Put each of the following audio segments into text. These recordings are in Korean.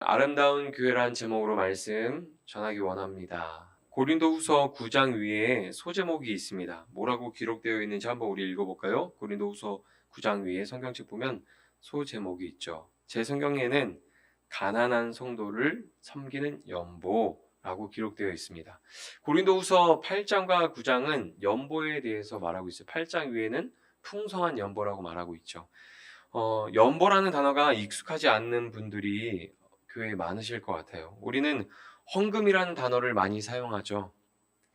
아름다운 교회란 제목으로 말씀 전하기 원합니다. 고린도후서 9장 위에 소제목이 있습니다. 뭐라고 기록되어 있는지 한번 우리 읽어볼까요? 고린도후서 9장 위에 성경책 보면 소제목이 있죠. 제 성경에는 가난한 성도를 섬기는 연보라고 기록되어 있습니다. 고린도후서 8장과 9장은 연보에 대해서 말하고 있어요. 8장 위에는 풍성한 연보라고 말하고 있죠. 연보라는 단어가 익숙하지 않는 분들이 교회에 많으실 것 같아요. 우리는 헌금이라는 단어를 많이 사용하죠.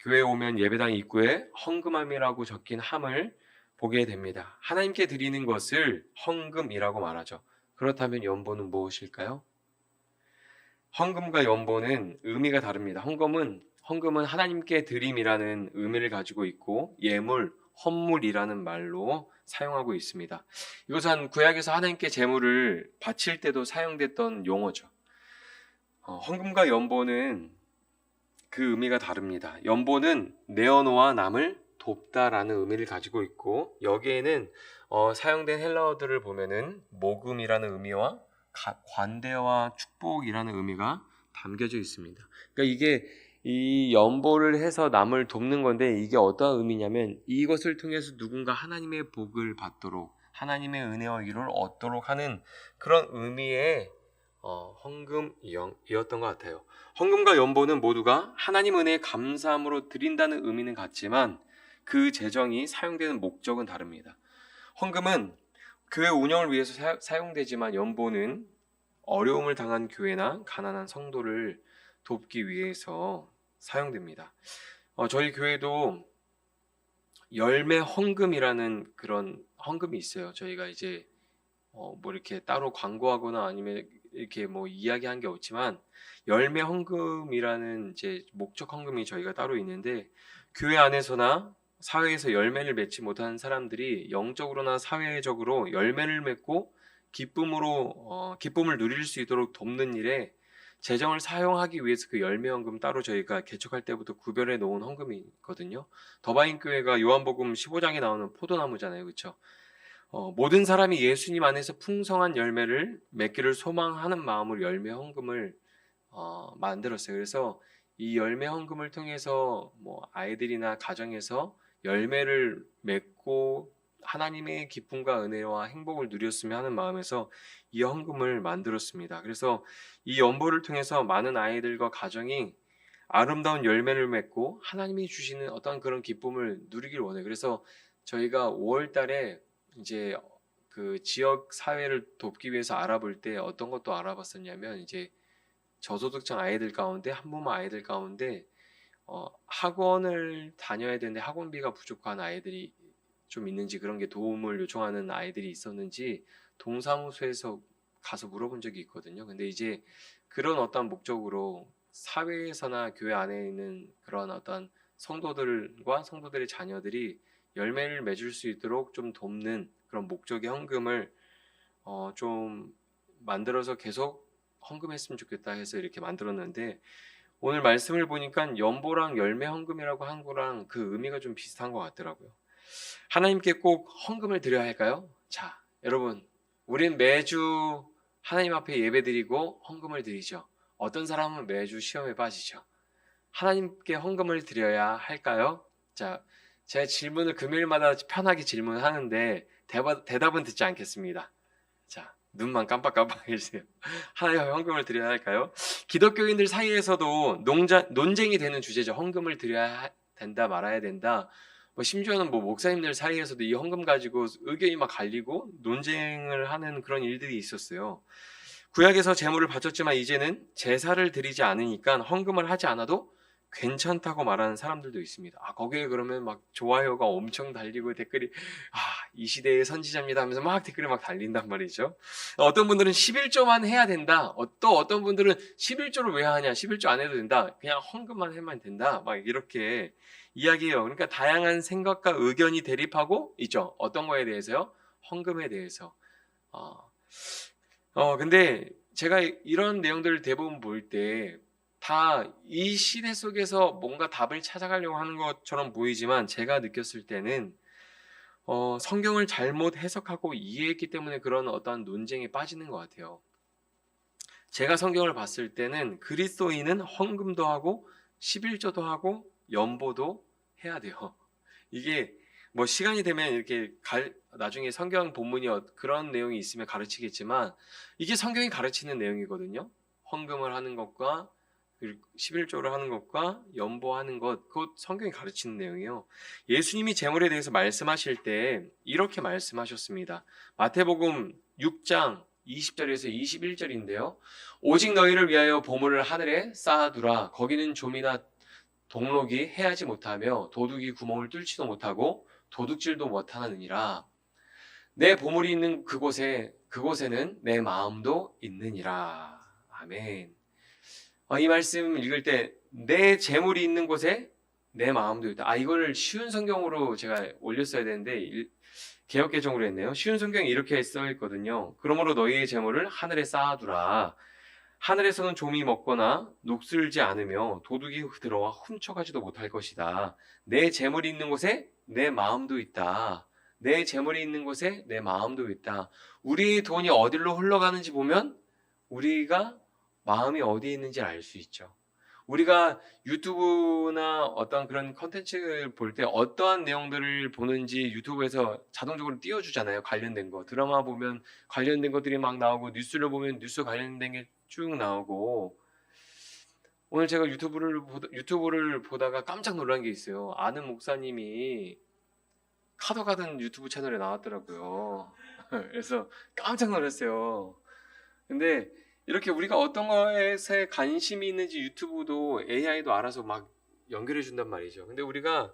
교회에 오면 예배당 입구에 헌금함이라고 적힌 함을 보게 됩니다. 하나님께 드리는 것을 헌금이라고 말하죠. 그렇다면 연보는 무엇일까요? 헌금과 연보는 의미가 다릅니다. 헌금은 하나님께 드림이라는 의미를 가지고 있고 예물, 헌물이라는 말로 사용하고 있습니다. 이것은 구약에서 하나님께 제물을 바칠 때도 사용됐던 용어죠. 헌금과 연보는 그 의미가 다릅니다. 연보는 내어놓아 남을 돕다라는 의미를 가지고 있고 여기에는 사용된 헬라어들을 보면은 모금이라는 의미와 관대와 축복이라는 의미가 담겨져 있습니다. 그러니까 이게 이 연보를 해서 남을 돕는 건데 이게 어떤 의미냐면 이것을 통해서 누군가 하나님의 복을 받도록 하나님의 은혜와 위로를 얻도록 하는 그런 의미의 헌금이었던 것 같아요. 헌금과 연보는 모두가 하나님 은혜에 감사함으로 드린다는 의미는 같지만 그 재정이 사용되는 목적은 다릅니다. 헌금은 교회 운영을 위해서 사용되지만 연보는 어려움을 당한 교회나 가난한 성도를 돕기 위해서 사용됩니다. 저희 교회도 열매 헌금이라는 그런 헌금이 있어요. 저희가 이제 뭐 이렇게 따로 광고하거나 아니면 이렇게 뭐 이야기한 게 없지만 열매 헌금이라는 이제 목적 헌금이 저희가 따로 있는데 교회 안에서나 사회에서 열매를 맺지 못한 사람들이 영적으로나 사회적으로 열매를 맺고 기쁨을 누릴 수 있도록 돕는 일에 재정을 사용하기 위해서 그 열매 헌금 따로 저희가 개척할 때부터 구별해 놓은 헌금이 있거든요. 더바인 교회가 요한복음 15장에 나오는 포도나무잖아요. 그렇죠? 모든 사람이 예수님 안에서 풍성한 열매를 맺기를 소망하는 마음으로 열매 헌금을 만들었어요. 그래서 이 열매 헌금을 통해서 뭐 아이들이나 가정에서 열매를 맺고 하나님의 기쁨과 은혜와 행복을 누렸으면 하는 마음에서 이 헌금을 만들었습니다. 그래서 이 연보를 통해서 많은 아이들과 가정이 아름다운 열매를 맺고 하나님이 주시는 어떤 그런 기쁨을 누리길 원해요. 그래서 저희가 5월 달에 이제 그 지역 사회를 돕기 위해서 알아볼 때 어떤 것도 알아봤었냐면 이제 저소득층 아이들 가운데 한부모 아이들 가운데 학원을 다녀야 되는데 학원비가 부족한 아이들이 좀 있는지 그런 게 도움을 요청하는 아이들이 있었는지 동사무소에서 가서 물어본 적이 있거든요. 근데 이제 그런 어떤 목적으로 사회에서나 교회 안에 있는 그런 어떤 성도들과 성도들의 자녀들이 열매를 맺을 수 있도록 좀 돕는 그런 목적의 헌금을 좀 만들어서 계속 헌금했으면 좋겠다 해서 이렇게 만들었는데 오늘 말씀을 보니까 연보랑 열매 헌금이라고 한 거랑 그 의미가 좀 비슷한 것 같더라고요. 하나님께 꼭 헌금을 드려야 할까요? 자, 여러분, 우린 매주 하나님 앞에 예배드리고 헌금을 드리죠. 어떤 사람은 매주 시험에 빠지죠. 하나님께 헌금을 드려야 할까요? 자, 제 질문을 금요일마다 편하게 질문하는데 대답은 듣지 않겠습니다. 자, 눈만 깜빡깜빡 해주세요. 하나님께 헌금을 드려야 할까요? 기독교인들 사이에서도 논쟁이 되는 주제죠. 헌금을 드려야 된다, 말아야 된다. 심지어는 목사님들 사이에서도 이 헌금 가지고 의견이 막 갈리고 논쟁을 하는 그런 일들이 있었어요. 구약에서 제물을 바쳤지만 이제는 제사를 드리지 않으니까 헌금을 하지 않아도 괜찮다고 말하는 사람들도 있습니다. 거기에 그러면 막 좋아요가 엄청 달리고 댓글이 이 시대의 선지자입니다 하면서 막 댓글이 막 달린단 말이죠. 어떤 분들은 11조만 해야 된다. 또 어떤 분들은 11조를 왜 하냐? 11조 안 해도 된다. 그냥 헌금만 하면 된다. 막 이렇게 이야기해요. 그러니까 다양한 생각과 의견이 대립하고 있죠. 어떤 거에 대해서요? 헌금에 대해서. 근데 제가 이런 내용들을 대부분 볼 때 다 이 시대 속에서 뭔가 답을 찾아가려고 하는 것처럼 보이지만 제가 느꼈을 때는 성경을 잘못 해석하고 이해했기 때문에 그런 어떤 논쟁에 빠지는 것 같아요. 제가 성경을 봤을 때는 그리스도인은 헌금도 하고 11조도 하고 연보도 해야 돼요. 이게 뭐 시간이 되면 이렇게 나중에 성경 본문이 그런 내용이 있으면 가르치겠지만 이게 성경이 가르치는 내용이거든요. 헌금을 하는 것과 11조를 하는 것과 연보하는 것, 그것 성경이 가르치는 내용이에요. 예수님이 제물에 대해서 말씀하실 때 이렇게 말씀하셨습니다. 마태복음 6장 20절에서 21절인데요. 오직 너희를 위하여 보물을 하늘에 쌓아두라. 거기는 좀이나 동록이 해하지 못하며 도둑이 구멍을 뚫지도 못하고 도둑질도 못하느니라. 내 보물이 있는 그곳에는 내 마음도 있느니라. 아멘. 이 말씀 읽을 때 내 재물이 있는 곳에 내 마음도 있다. 이거를 쉬운 성경으로 제가 올렸어야 되는데 개역 개정으로 했네요. 쉬운 성경에 이렇게 써 있거든요. 그러므로 너희의 재물을 하늘에 쌓아두라. 하늘에서는 좀이 먹거나 녹슬지 않으며 도둑이 들어와 훔쳐가지도 못할 것이다. 내 재물이 있는 곳에 내 마음도 있다. 내 재물이 있는 곳에 내 마음도 있다. 우리의 돈이 어디로 흘러가는지 보면 우리가 마음이 어디에 있는지 알 수 있죠. 우리가 유튜브나 어떤 그런 컨텐츠를 볼 때 어떠한 내용들을 보는지 유튜브에서 자동적으로 띄워주잖아요. 관련된 거. 드라마 보면 관련된 것들이 막 나오고 뉴스를 보면 뉴스 관련된 게 쭉 나오고 오늘 제가 유튜브를 보다가 깜짝 놀란 게 있어요. 아는 목사님이 카더가든 유튜브 채널에 나왔더라고요. 그래서 깜짝 놀랐어요. 근데 이렇게 우리가 어떤 거에 관심이 있는지 유튜브도 AI도 알아서 막 연결해 준단 말이죠. 근데 우리가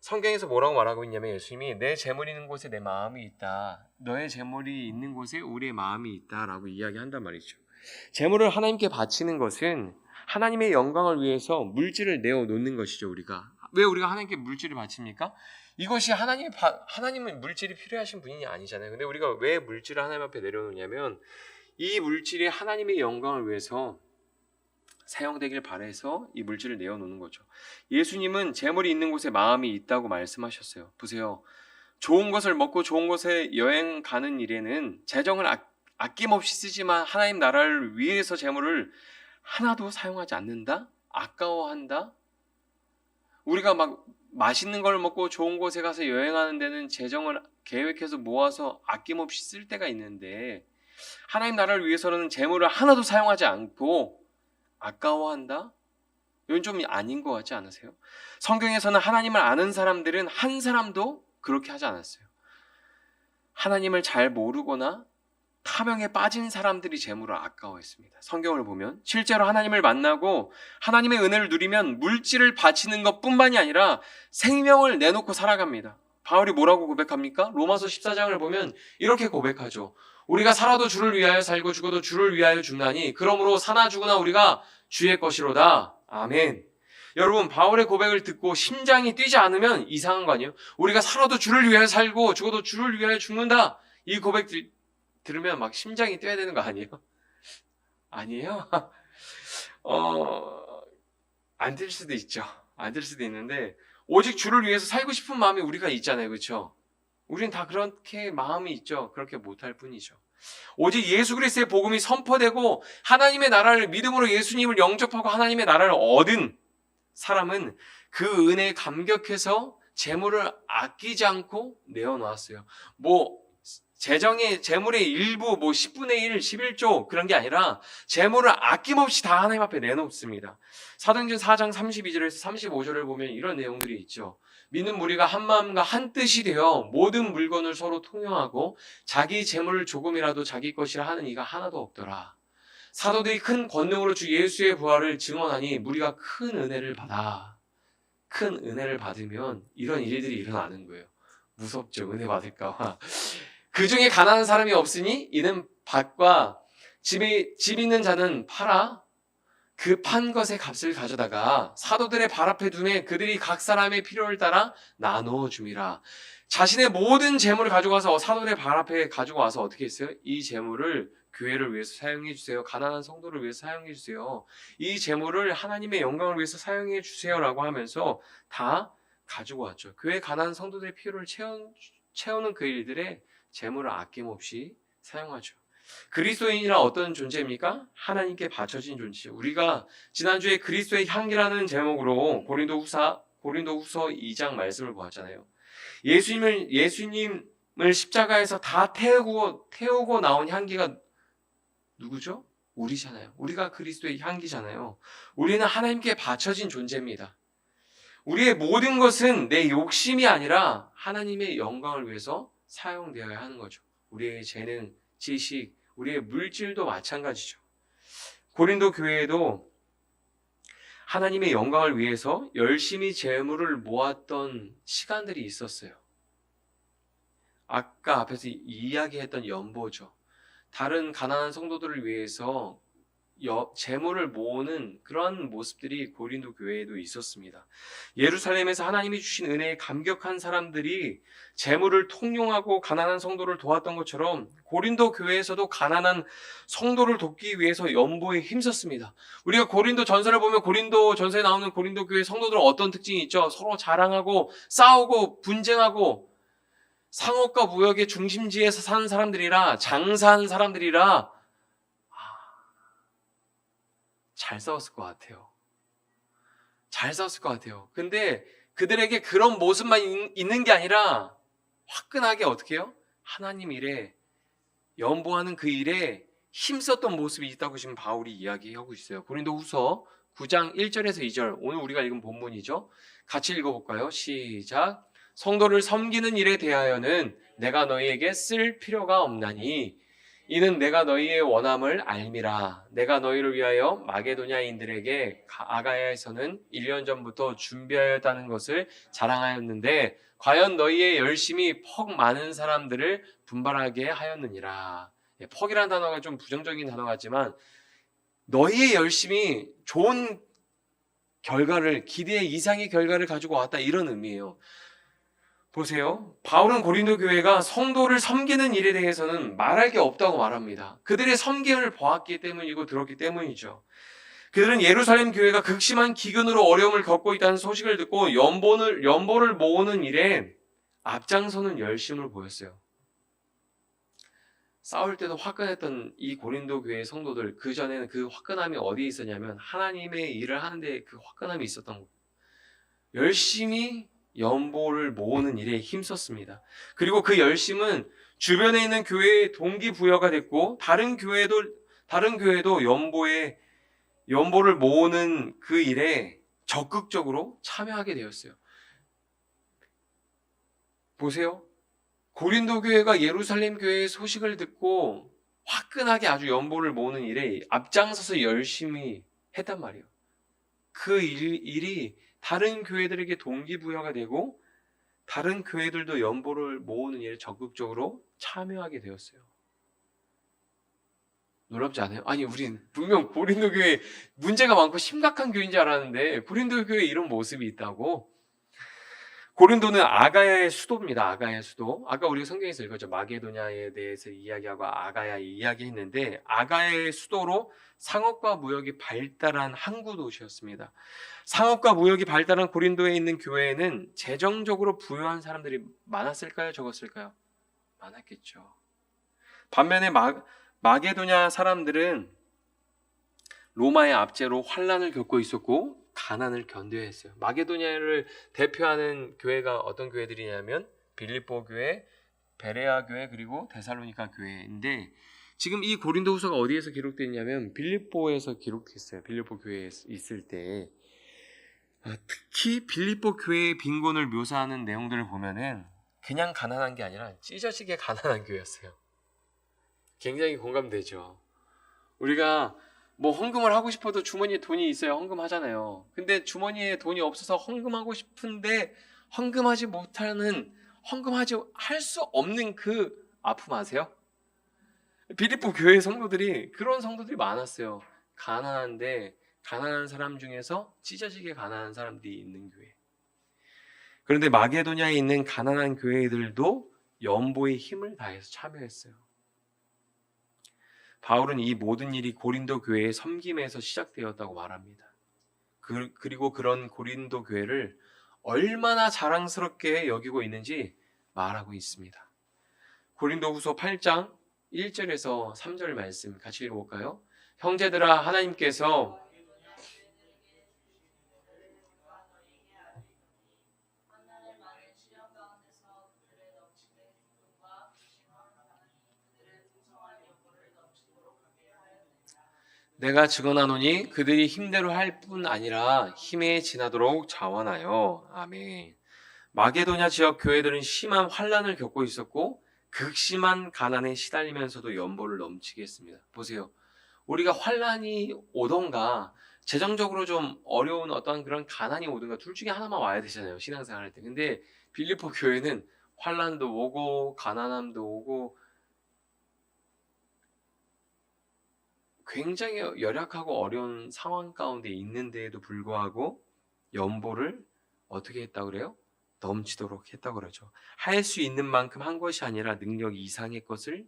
성경에서 뭐라고 말하고 있냐면 예수님이 내 재물이 있는 곳에 내 마음이 있다. 너의 재물이 있는 곳에 우리의 마음이 있다라고 이야기한단 말이죠. 재물을 하나님께 바치는 것은 하나님의 영광을 위해서 물질을 내어놓는 것이죠. 왜 우리가 하나님께 물질을 바칩니까? 이것이 하나님은 물질이 필요하신 분이 아니잖아요. 근데 우리가 왜 물질을 하나님 앞에 내려놓냐면 이 물질이 하나님의 영광을 위해서 사용되길 바라서 이 물질을 내어놓는 거죠. 예수님은 재물이 있는 곳에 마음이 있다고 말씀하셨어요. 보세요. 좋은 것을 먹고 좋은 곳에 여행 가는 일에는 재정을 아낌없이 쓰지만 하나님 나라를 위해서 재물을 하나도 사용하지 않는다? 아까워한다? 우리가 막 맛있는 걸 먹고 좋은 곳에 가서 여행하는 데는 재정을 계획해서 모아서 아낌없이 쓸 때가 있는데 하나님 나라를 위해서는 재물을 하나도 사용하지 않고 아까워한다? 이건 좀 아닌 것 같지 않으세요? 성경에서는 하나님을 아는 사람들은 한 사람도 그렇게 하지 않았어요. 하나님을 잘 모르거나 탐욕에 빠진 사람들이 재물을 아까워했습니다. 성경을 보면 실제로 하나님을 만나고 하나님의 은혜를 누리면 물질을 바치는 것뿐만이 아니라 생명을 내놓고 살아갑니다. 바울이 뭐라고 고백합니까? 로마서 14장을 보면 이렇게 고백하죠. 우리가 살아도 주를 위하여 살고 죽어도 주를 위하여 죽나니 그러므로 사나 죽으나 우리가 주의 것이로다. 아멘. 여러분 바울의 고백을 듣고 심장이 뛰지 않으면 이상한 거 아니에요? 우리가 살아도 주를 위하여 살고 죽어도 주를 위하여 죽는다. 이 고백 들으면 막 심장이 뛰어야 되는 거 아니에요? 아니에요? 안 될 수도 있죠. 안 될 수도 있는데 오직 주를 위해서 살고 싶은 마음이 우리가 있잖아요. 그렇죠? 우리는 다 그렇게 마음이 있죠. 그렇게 못할 뿐이죠. 오직 예수 그리스도의 복음이 선포되고 하나님의 나라를 믿음으로 예수님을 영접하고 하나님의 나라를 얻은 사람은 그 은혜에 감격해서 재물을 아끼지 않고 내어놓았어요. 재물의 일부 10분의 1, 11조 그런 게 아니라 재물을 아낌없이 다 하나님 앞에 내놓습니다. 사도행전 4장 32절에서 35절을 보면 이런 내용들이 있죠. 믿는 무리가 한 마음과 한 뜻이 되어 모든 물건을 서로 통용하고 자기 재물을 조금이라도 자기 것이라 하는 이가 하나도 없더라. 사도들이 큰 권능으로 주 예수의 부활을 증언하니 무리가 큰 은혜를 받으면 이런 일들이 일어나는 거예요. 무섭죠. 은혜 받을까 봐. 그 중에 가난한 사람이 없으니 이는 밭과 집 있는 자는 팔아 그 판 것의 값을 가져다가 사도들의 발 앞에 두매 그들이 각 사람의 필요를 따라 나누어 줌이라. 자신의 모든 재물을 가져가서 사도들의 발 앞에 가지고 와서 어떻게 했어요? 이 재물을 교회를 위해서 사용해 주세요. 가난한 성도를 위해서 사용해 주세요. 이 재물을 하나님의 영광을 위해서 사용해 주세요라고 하면서 다 가지고 왔죠. 교회 가난한 성도들의 필요를 채우는 그 일들에 재물을 아낌없이 사용하죠. 그리스도인이란 어떤 존재입니까? 하나님께 바쳐진 존재죠. 우리가 지난주에 그리스도의 향기라는 제목으로 고린도후서 2장 말씀을 보았잖아요. 예수님을 십자가에서 다 태우고 나온 향기가 누구죠? 우리잖아요. 우리가 그리스도의 향기잖아요. 우리는 하나님께 바쳐진 존재입니다. 우리의 모든 것은 내 욕심이 아니라 하나님의 영광을 위해서 사용되어야 하는 거죠. 우리의 재능, 지식, 우리의 물질도 마찬가지죠. 고린도 교회에도 하나님의 영광을 위해서 열심히 재물을 모았던 시간들이 있었어요. 아까 앞에서 이야기했던 연보죠. 다른 가난한 성도들을 위해서 재물을 모으는 그런 모습들이 고린도 교회에도 있었습니다. 예루살렘에서 하나님이 주신 은혜에 감격한 사람들이 재물을 통용하고 가난한 성도를 도왔던 것처럼 고린도 교회에서도 가난한 성도를 돕기 위해서 연보에 힘썼습니다. 우리가 고린도 전서를 보면 고린도 전서에 나오는 고린도 교회 성도들은 어떤 특징이 있죠? 서로 자랑하고 싸우고 분쟁하고 상업과 무역의 중심지에서 사는 사람들이라, 장사하는 사람들이라 잘 싸웠을 것 같아요. 잘 싸웠을 것 같아요. 근데 그들에게 그런 모습만 있는 게 아니라 화끈하게 어떻게 해요? 하나님 일에, 연보하는 그 일에 힘썼던 모습이 있다고 지금 바울이 이야기하고 있어요. 고린도후서 9장 1절에서 2절, 오늘 우리가 읽은 본문이죠. 같이 읽어볼까요? 시작. 성도를 섬기는 일에 대하여는 내가 너희에게 쓸 필요가 없나니 이는 내가 너희의 원함을 알미라. 내가 너희를 위하여 마게도냐인들에게 아가야에서는 1년 전부터 준비하였다는 것을 자랑하였는데 과연 너희의 열심이 퍽 많은 사람들을 분발하게 하였느니라. 퍽이라는 단어가 좀 부정적인 단어 같지만 너희의 열심이 좋은 결과를, 기대 이상의 결과를 가지고 왔다, 이런 의미예요. 보세요. 바울은 고린도 교회가 성도를 섬기는 일에 대해서는 말할 게 없다고 말합니다. 그들의 섬김을 보았기 때문이고 들었기 때문이죠. 그들은 예루살렘 교회가 극심한 기근으로 어려움을 겪고 있다는 소식을 듣고 연보를 모으는 일에 앞장서는 열심을 보였어요. 싸울 때도 화끈했던 이 고린도 교회의 성도들, 그 전에는 그 화끈함이 어디에 있었냐면 하나님의 일을 하는데 그 화끈함이 있었던 거예요. 열심히 연보를 모으는 일에 힘썼습니다. 그리고 그 열심은 주변에 있는 교회의 동기부여가 됐고 다른 교회도 연보를 모으는 그 일에 적극적으로 참여하게 되었어요. 보세요. 고린도 교회가 예루살렘 교회의 소식을 듣고 화끈하게 아주 연보를 모으는 일에 앞장서서 열심히 했단 말이에요. 그 일이 다른 교회들에게 동기부여가 되고 다른 교회들도 연보를 모으는 일에 적극적으로 참여하게 되었어요. 놀랍지 않아요? 아니, 우린 분명 고린도 교회 문제가 많고 심각한 교회인 줄 알았는데 고린도 교회에 이런 모습이 있다고. 고린도는 아가야의 수도입니다. 아가야의 수도. 아까 우리가 성경에서 읽었죠. 마게도냐에 대해서 이야기하고 아가야 이야기했는데 아가야의 수도로 상업과 무역이 발달한 항구 도시였습니다. 상업과 무역이 발달한 고린도에 있는 교회에는 재정적으로 부유한 사람들이 많았을까요? 적었을까요? 많았겠죠. 반면에 마게도냐 사람들은 로마의 압제로 환란을 겪고 있었고 가난을 견뎌야 했어요. 마게도냐를 대표하는 교회가 어떤 교회들이냐면 빌립보 교회, 베레아 교회, 그리고 데살로니가 교회인데 지금 이 고린도후서가 어디에서 기록되어 있냐면 빌립보에서 기록했어요. 빌립보 교회에 있을 때 특히 빌립보 교회의 빈곤을 묘사하는 내용들을 보면은 그냥 가난한 게 아니라 찢어지게 가난한 교회였어요. 굉장히 공감되죠. 우리가 뭐 헌금을 하고 싶어도 주머니에 돈이 있어야 헌금하잖아요. 근데 주머니에 돈이 없어서 헌금하고 싶은데 할 수 없는 그 아픔 아세요? 빌립보 교회 성도들이 그런 성도들이 많았어요. 가난한데 가난한 사람 중에서 찢어지게 가난한 사람들이 있는 교회. 그런데 마게도냐에 있는 가난한 교회들도 연보의 힘을 다해서 참여했어요. 바울은 이 모든 일이 고린도 교회의 섬김에서 시작되었다고 말합니다. 그리고 그런 고린도 교회를 얼마나 자랑스럽게 여기고 있는지 말하고 있습니다. 고린도후서 8장 1절에서 3절 말씀 같이 읽어볼까요? 형제들아 하나님께서 내가 증언하노니 그들이 힘대로 할 뿐 아니라 힘에 지나도록 자원하여. 아멘. 마게도냐 지역 교회들은 심한 환란을 겪고 있었고 극심한 가난에 시달리면서도 연보를 넘치게 했습니다. 보세요. 우리가 환란이 오던가 재정적으로 좀 어려운 어떤 그런 가난이 오든가 둘 중에 하나만 와야 되잖아요. 신앙생활 할 때. 근데 빌립보 교회는 환란도 오고 가난함도 오고 굉장히 열악하고 어려운 상황 가운데 있는데에도 불구하고 연보를 어떻게 했다고 그래요? 넘치도록 했다고 그러죠. 할 수 있는 만큼 한 것이 아니라 능력 이상의 것을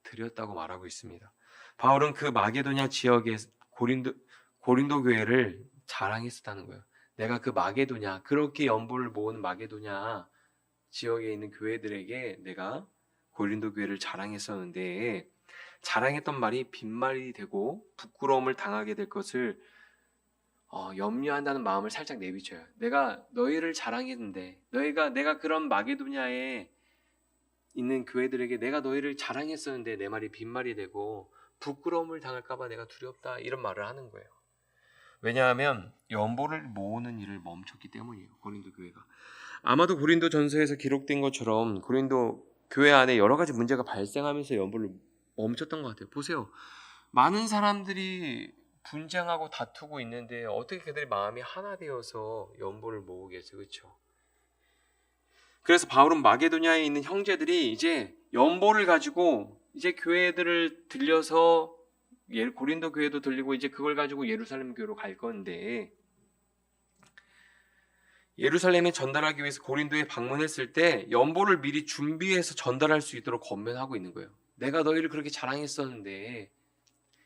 드렸다고 말하고 있습니다. 바울은 그 마게도냐 지역의 고린도 교회를 자랑했었다는 거예요. 내가 그 마게도냐, 그렇게 연보를 모은 마게도냐 지역에 있는 교회들에게 내가 고린도 교회를 자랑했었는데, 자랑했던 말이 빈말이 되고 부끄러움을 당하게 될 것을 염려한다는 마음을 살짝 내비쳐요. 내가 너희를 자랑했는데, 내가 그런 마게도냐에 있는 교회들에게 내가 너희를 자랑했었는데 내 말이 빈말이 되고 부끄러움을 당할까봐 내가 두렵다, 이런 말을 하는 거예요. 왜냐하면 연보를 모으는 일을 멈췄기 때문이에요. 고린도 교회가. 아마도 고린도 전서에서 기록된 것처럼 고린도 교회 안에 여러 가지 문제가 발생하면서 연보를 멈췄던 것 같아요. 보세요. 많은 사람들이 분쟁하고 다투고 있는데 어떻게 그들의 마음이 하나 되어서 연보를 모으겠어요. 그렇죠? 그래서 바울은 마게도냐에 있는 형제들이 이제 연보를 가지고 이제 교회들을 들려서 고린도 교회도 들리고 이제 그걸 가지고 예루살렘 교회로 갈 건데, 예루살렘에 전달하기 위해서 고린도에 방문했을 때 연보를 미리 준비해서 전달할 수 있도록 권면하고 있는 거예요. 내가 너희를 그렇게 자랑했었는데,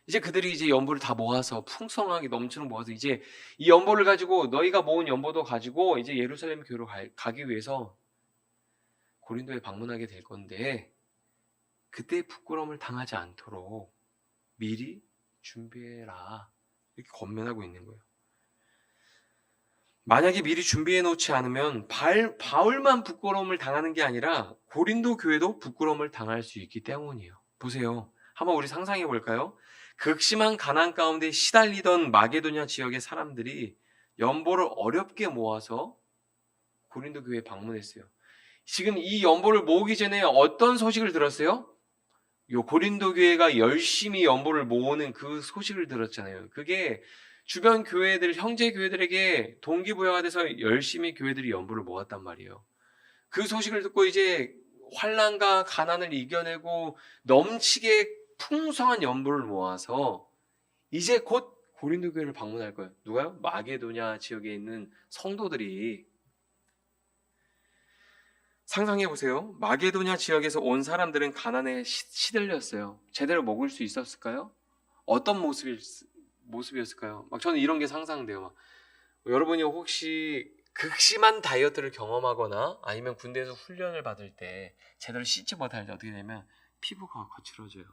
이제 그들이 이제 연보를 다 모아서 풍성하게 넘치는 모아서 이제 이 연보를 가지고 너희가 모은 연보도 가지고 이제 예루살렘 교회로 가기 위해서 고린도에 방문하게 될 건데, 그때 부끄러움을 당하지 않도록 미리 준비해라, 이렇게 권면하고 있는 거예요. 만약에 미리 준비해 놓지 않으면 바울만 부끄러움을 당하는 게 아니라 고린도 교회도 부끄러움을 당할 수 있기 때문이에요. 보세요. 한번 우리 상상해 볼까요? 극심한 가난 가운데 시달리던 마게도냐 지역의 사람들이 연보를 어렵게 모아서 고린도 교회에 방문했어요. 지금 이 연보를 모으기 전에 어떤 소식을 들었어요? 요 고린도 교회가 열심히 연보를 모으는 그 소식을 들었잖아요. 그게 주변 교회들, 형제 교회들에게 동기부여가 돼서 열심히 교회들이 연보를 모았단 말이에요. 그 소식을 듣고 이제 환난과 가난을 이겨내고 넘치게 풍성한 연보를 모아서 이제 곧 고린도 교회를 방문할 거예요. 누가요? 마게도냐 지역에 있는 성도들이. 상상해 보세요. 마게도냐 지역에서 온 사람들은 가난에 시들렸어요. 제대로 먹을 수 있었을까요? 어떤 모습이었을까요? 막 저는 이런 게 상상돼요. 막 여러분이 혹시 극심한 다이어트를 경험하거나 아니면 군대에서 훈련을 받을 때 제대로 씻지 못할 때 어떻게 되냐면 피부가 거칠어져요.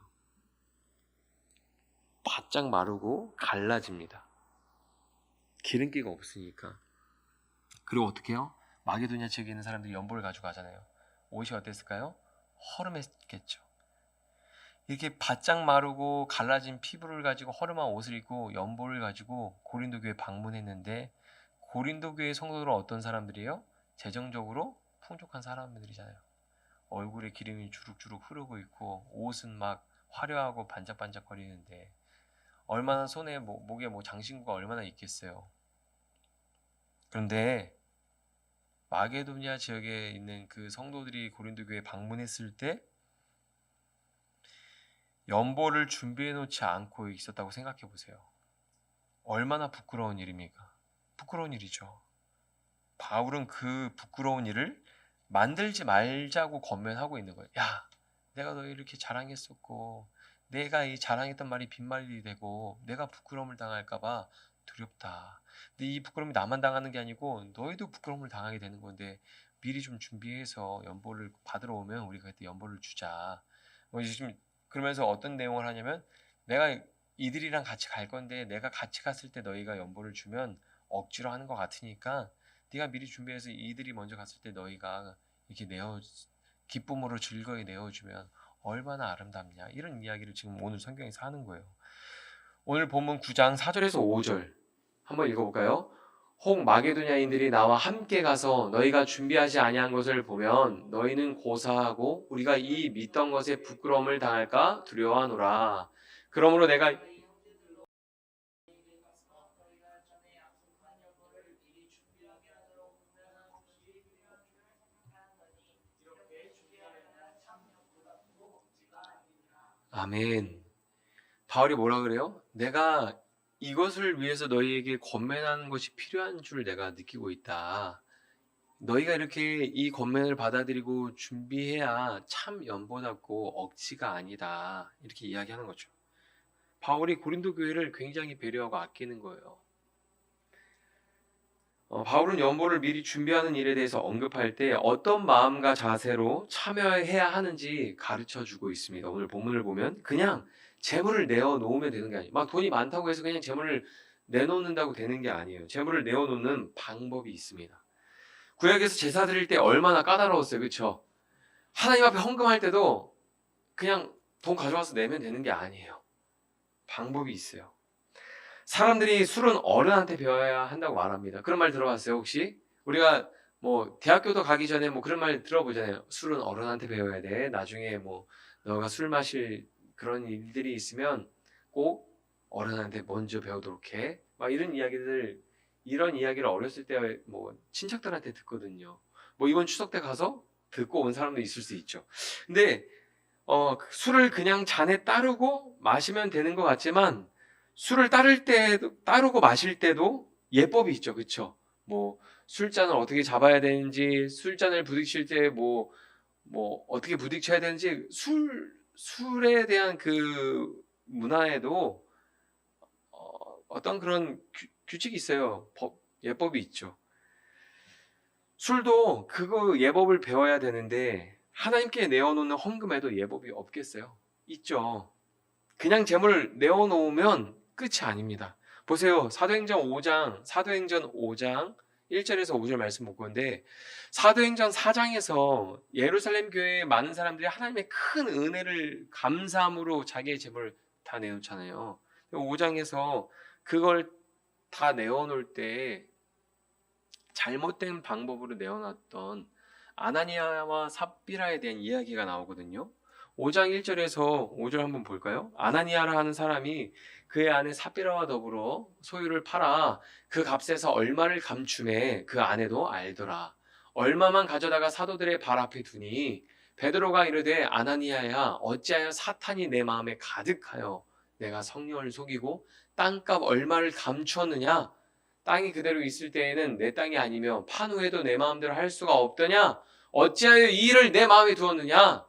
바짝 마르고 갈라집니다. 기름기가 없으니까. 그리고 어떻게 해요? 마게도냐 지역에 있는 사람들이 연보를 가지고 가잖아요. 옷이 어땠을까요? 허름했겠죠. 이렇게 바짝 마르고 갈라진 피부를 가지고 허름한 옷을 입고 연보를 가지고 고린도 교회 방문했는데, 고린도 교회 성도들은 어떤 사람들이에요? 재정적으로 풍족한 사람들이잖아요. 얼굴에 기름이 주룩주룩 흐르고 있고 옷은 막 화려하고 반짝반짝거리는데 얼마나 손에 목에 장신구가 얼마나 있겠어요. 그런데 마게도냐 지역에 있는 그 성도들이 고린도 교회에 방문했을 때 연보를 준비해 놓지 않고 있었다고 생각해 보세요. 얼마나 부끄러운 일입니까? 부끄러운 일이죠. 바울은 그 부끄러운 일을 만들지 말자고 권면하고 있는 거예요. 야, 내가 너 이렇게 자랑했었고 내가 이 자랑했던 말이 빈말이 되고 내가 부끄러움을 당할까봐 두렵다. 근데 이 부끄러움이 나만 당하는 게 아니고 너희도 부끄러움을 당하게 되는 건데 미리 좀 준비해서 연보를 받으러 오면 우리가 그때 연보를 주자. 지금 그러면서 어떤 내용을 하냐면 내가 이들이랑 같이 갈 건데 내가 같이 갔을 때 너희가 연보를 주면 억지로 하는 것 같으니까 네가 미리 준비해서 이들이 먼저 갔을 때 너희가 이렇게 기쁨으로 즐거이 내어주면 얼마나 아름답냐, 이런 이야기를 지금 오늘 성경에서 하는 거예요. 오늘 본문 9장 4절에서 5절 한번 읽어볼까요? 혹 마게도냐인들이 나와 함께 가서 너희가 준비하지 아니한 것을 보면 너희는 고사하고 우리가 이 믿던 것에 부끄러움을 당할까 두려워하노라. 그러므로 내가 아멘. 바울이 뭐라 그래요? 내가 이것을 위해서 너희에게 권면하는 것이 필요한 줄 내가 느끼고 있다. 너희가 이렇게 이 권면을 받아들이고 준비해야 참 연보답고 억지가 아니다. 이렇게 이야기하는 거죠. 바울이 고린도 교회를 굉장히 배려하고 아끼는 거예요. 바울은 연보를 미리 준비하는 일에 대해서 언급할 때 어떤 마음과 자세로 참여해야 하는지 가르쳐 주고 있습니다. 오늘 본문을 보면 그냥 재물을 내어놓으면 되는 게 아니에요. 막 돈이 많다고 해서 그냥 재물을 내놓는다고 되는 게 아니에요. 재물을 내어놓는 방법이 있습니다. 구약에서 제사 드릴 때 얼마나 까다로웠어요. 그렇죠? 하나님 앞에 헌금할 때도 그냥 돈 가져와서 내면 되는 게 아니에요. 방법이 있어요. 사람들이 술은 어른한테 배워야 한다고 말합니다. 그런 말 들어봤어요, 혹시? 우리가 뭐 대학교도 가기 전에 뭐 그런 말 들어보잖아요. 술은 어른한테 배워야 돼. 나중에 뭐 너가 술 마실 그런 일들이 있으면 꼭 어른한테 먼저 배우도록 해. 막 이런 이야기를 어렸을 때 뭐 친척들한테 듣거든요. 뭐 이번 추석 때 가서 듣고 온 사람도 있을 수 있죠. 근데 술을 그냥 잔에 따르고 마시면 되는 것 같지만 술을 따르고 마실 때도 예법이 있죠. 그쵸? 뭐, 술잔을 어떻게 잡아야 되는지, 술잔을 부딪힐 때 어떻게 부딪혀야 되는지, 술에 대한 그 문화에도, 어떤 그런 규칙이 있어요. 예법이 있죠. 술도 그거 예법을 배워야 되는데, 하나님께 내어놓는 헌금에도 예법이 없겠어요? 있죠. 그냥 재물을 내어놓으면 끝이 아닙니다. 보세요. 사도행전 5장 1절에서 5절 말씀 볼 건데, 사도행전 4장에서 예루살렘 교회에 많은 사람들이 하나님의 큰 은혜를 감사함으로 자기의 재물을 다 내놓잖아요. 5장에서 그걸 다 내어놓을 때 잘못된 방법으로 내어놨던 아나니아와 삽비라에 대한 이야기가 나오거든요. 5장 1절에서 5절 한번 볼까요? 아나니아라 하는 사람이 그의 아내 삽비라와 더불어 소유를 팔아 그 값에서 얼마를 감춤해 그 아내도 알더라. 얼마만 가져다가 사도들의 발 앞에 두니 베드로가 이르되 아나니아야 어찌하여 사탄이 내 마음에 가득하여 내가 성령을 속이고 땅값 얼마를 감추었느냐? 땅이 그대로 있을 때에는 내 땅이 아니며 판 후에도 내 마음대로 할 수가 없더냐? 어찌하여 이 일을 내 마음에 두었느냐?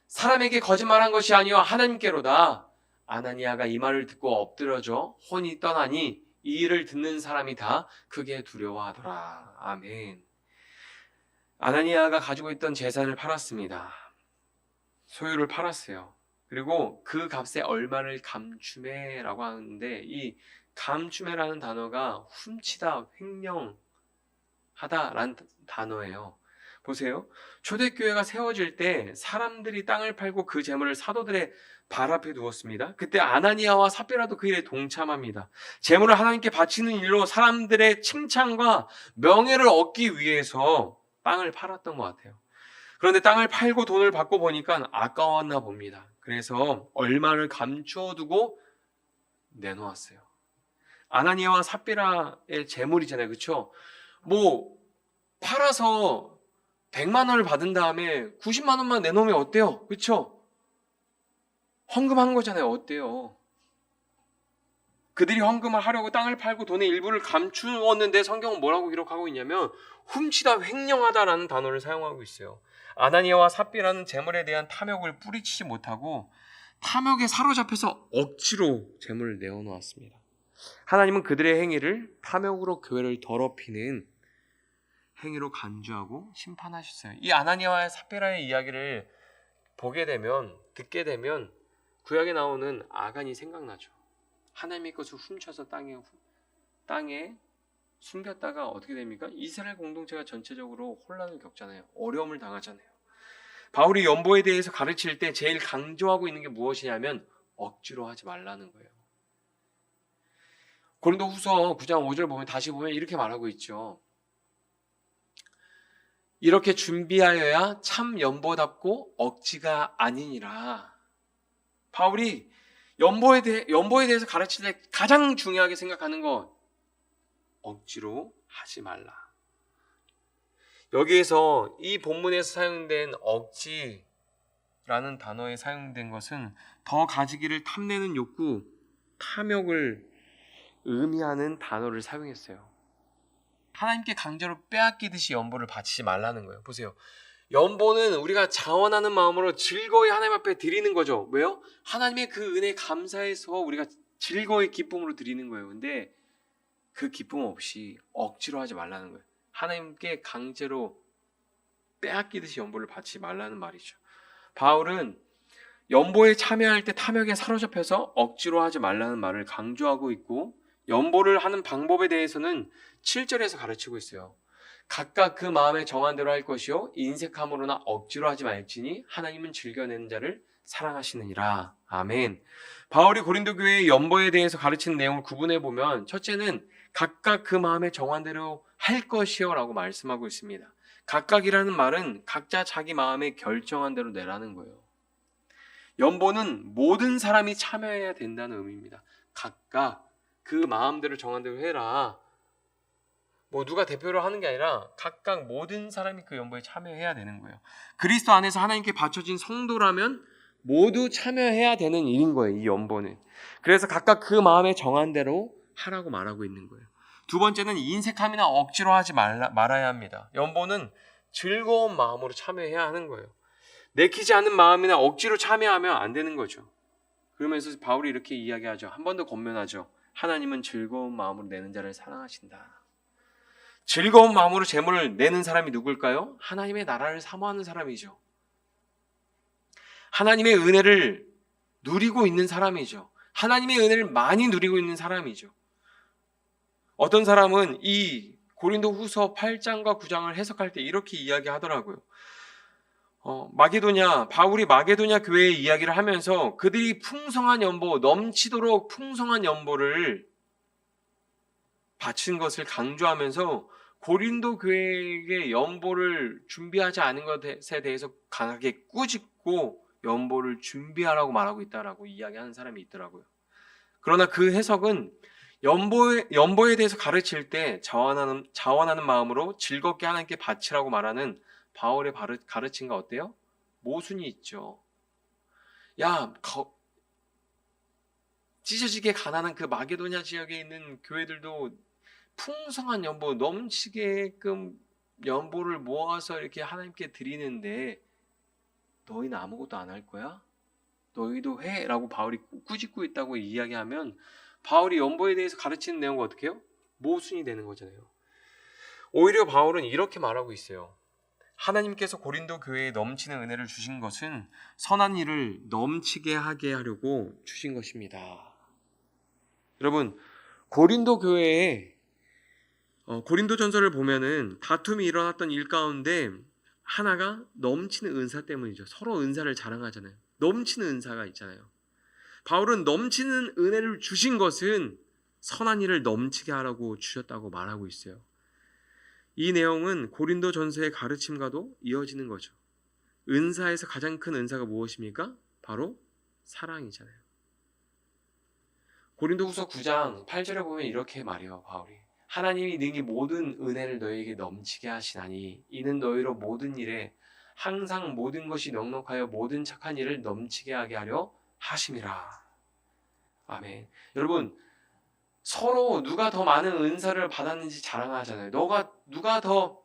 사람에게 거짓말한 것이 아니요 하나님께로다. 아나니아가 이 말을 듣고 엎드려져 혼이 떠나니 이 일을 듣는 사람이 다 크게 두려워하더라. 아멘. 아나니아가 가지고 있던 재산을 팔았습니다. 소유를 팔았어요. 그리고 그 값에 얼마를 감추매라고 하는데 이 감추매라는 단어가 훔치다, 횡령하다라는 단어예요. 보세요. 초대교회가 세워질 때 사람들이 땅을 팔고 그 재물을 사도들의 발 앞에 두었습니다. 그때 아나니아와 삽비라도 그 일에 동참합니다. 재물을 하나님께 바치는 일로 사람들의 칭찬과 명예를 얻기 위해서 땅을 팔았던 것 같아요. 그런데 땅을 팔고 돈을 받고 보니까 아까웠나 봅니다. 그래서 얼마를 감추어 두고 내놓았어요. 아나니아와 삽비라의 재물이잖아요. 그렇죠? 뭐 팔아서 100만 원을 받은 다음에 90만 원만 내놓으면 어때요? 그렇죠? 헌금한 거잖아요. 어때요? 그들이 헌금을 하려고 땅을 팔고 돈의 일부를 감추었는데 성경은 뭐라고 기록하고 있냐면 훔치다, 횡령하다라는 단어를 사용하고 있어요. 아나니아와 삽비라는 재물에 대한 탐욕을 뿌리치지 못하고 탐욕에 사로잡혀서 억지로 재물을 내어놓았습니다. 하나님은 그들의 행위를 탐욕으로 교회를 더럽히는 행위로 간주하고 심판하셨어요. 이 아나니아와 삽비라의 이야기를 보게 되면, 듣게 되면 구약에 나오는 아간이 생각나죠. 하나님의 것을 훔쳐서 땅에 숨겼다가 어떻게 됩니까? 이스라엘 공동체가 전체적으로 혼란을 겪잖아요. 어려움을 당하잖아요. 바울이 연보에 대해서 가르칠 때 제일 강조하고 있는 게 무엇이냐면 억지로 하지 말라는 거예요. 고린도후서 9장 5절 보면 다시 보면 이렇게 말하고 있죠. 이렇게 준비하여야 참 연보답고 억지가 아니니라. 바울이 연보에 대해서 가르칠 때 가장 중요하게 생각하는 거 억지로 하지 말라. 여기에서 이 본문에서 사용된 억지라는 단어에 사용된 것은 더 가지기를 탐내는 욕구, 탐욕을 의미하는 단어를 사용했어요. 하나님께 강제로 빼앗기듯이 연보를 바치지 말라는 거예요. 보세요. 연보는 우리가 자원하는 마음으로 즐거이 하나님 앞에 드리는 거죠. 왜요? 하나님의 그 은혜에 감사해서 우리가 즐거이 기쁨으로 드리는 거예요. 근데 그 기쁨 없이 억지로 하지 말라는 거예요. 하나님께 강제로 빼앗기듯이 연보를 바치지 말라는 말이죠. 바울은 연보에 참여할 때 탐욕에 사로잡혀서 억지로 하지 말라는 말을 강조하고 있고, 연보를 하는 방법에 대해서는 7절에서 가르치고 있어요. 각각 그 마음에 정한 대로 할 것이요 인색함으로나 억지로 하지 말지니 하나님은 즐겨내는 자를 사랑하시느니라. 아멘. 바울이 고린도 교회의 연보에 대해서 가르치는 내용을 구분해 보면, 첫째는 각각 그 마음에 정한 대로 할 것이요 라고 말씀하고 있습니다. 각각이라는 말은 각자 자기 마음에 결정한 대로 내라는 거예요. 연보는 모든 사람이 참여해야 된다는 의미입니다. 각각 그 마음대로 정한 대로 해라. 누가 대표로 하는 게 아니라 각각 모든 사람이 그 연보에 참여해야 되는 거예요. 그리스도 안에서 하나님께 바쳐진 성도라면 모두 참여해야 되는 일인 거예요. 이 연보는. 그래서 각각 그 마음에 정한 대로 하라고 말하고 있는 거예요. 두 번째는 인색함이나 억지로 하지 말아야 합니다. 연보는 즐거운 마음으로 참여해야 하는 거예요. 내키지 않는 마음이나 억지로 참여하면 안 되는 거죠. 그러면서 바울이 이렇게 이야기하죠. 한 번 더 권면하죠. 하나님은 즐거운 마음으로 내는 자를 사랑하신다. 즐거운 마음으로 재물을 내는 사람이 누굴까요? 하나님의 나라를 사모하는 사람이죠. 하나님의 은혜를 누리고 있는 사람이죠. 하나님의 은혜를 많이 누리고 있는 사람이죠. 어떤 사람은 이 고린도 후서 8장과 9장을 해석할 때 이렇게 이야기하더라고요. 바울이 마게도냐 교회의 이야기를 하면서 그들이 풍성한 연보, 넘치도록 풍성한 연보를 바친 것을 강조하면서 고린도 교회에게 연보를 준비하지 않은 것에 대해서 강하게 꾸짖고 연보를 준비하라고 말하고 있다라고 이야기하는 사람이 있더라고요. 그러나 그 해석은 연보에 대해서 가르칠 때 자원하는 마음으로 즐겁게 하나님께 바치라고 말하는 바울의 가르침과 어때요? 모순이 있죠. 찢어지게 가난한 그 마게도냐 지역에 있는 교회들도 풍성한 연보, 넘치게끔 연보를 모아서 이렇게 하나님께 드리는데 너희는 아무것도 안 할 거야? 너희도 해? 라고 바울이 꾸짖고 있다고 이야기하면 바울이 연보에 대해서 가르치는 내용과 어떻게 해요? 모순이 되는 거잖아요. 오히려 바울은 이렇게 말하고 있어요. 하나님께서 고린도 교회에 넘치는 은혜를 주신 것은 선한 일을 넘치게 하게 하려고 주신 것입니다. 여러분, 고린도 교회에 고린도전서를 보면은 다툼이 일어났던 일 가운데 하나가 넘치는 은사 때문이죠. 서로 은사를 자랑하잖아요. 넘치는 은사가 있잖아요. 바울은 넘치는 은혜를 주신 것은 선한 일을 넘치게 하라고 주셨다고 말하고 있어요. 이 내용은 고린도전서의 가르침과도 이어지는 거죠. 은사에서 가장 큰 은사가 무엇입니까? 바로 사랑이잖아요. 고린도후서 9장 8절에 보면 이렇게 말해요. 바울이 하나님이 능히 모든 은혜를 너희에게 넘치게 하시나니 이는 너희로 모든 일에 항상 모든 것이 넉넉하여 모든 착한 일을 넘치게 하게 하려 하심이라. 아멘. 여러분, 서로 누가 더 많은 은사를 받았는지 자랑하잖아요. 누가 더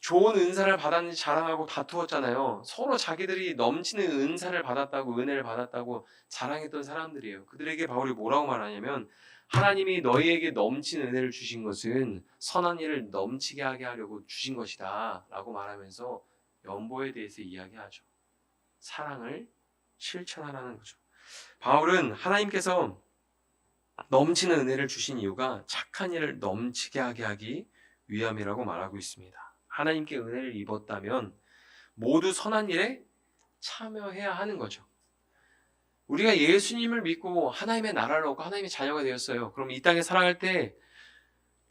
좋은 은사를 받았는지 자랑하고 다투었잖아요. 서로 자기들이 넘치는 은사를 받았다고, 은혜를 받았다고 자랑했던 사람들이에요. 그들에게 바울이 뭐라고 말하냐면 하나님이 너희에게 넘치는 은혜를 주신 것은 선한 일을 넘치게 하게 하려고 주신 것이다 라고 말하면서 연보에 대해서 이야기하죠. 사랑을 실천하라는 거죠. 바울은 하나님께서 넘치는 은혜를 주신 이유가 착한 일을 넘치게 하게 하기 위함이라고 말하고 있습니다. 하나님께 은혜를 입었다면 모두 선한 일에 참여해야 하는 거죠. 우리가 예수님을 믿고 하나님의 나라를 얻고 하나님의 자녀가 되었어요. 그럼 이 땅에 살아갈 때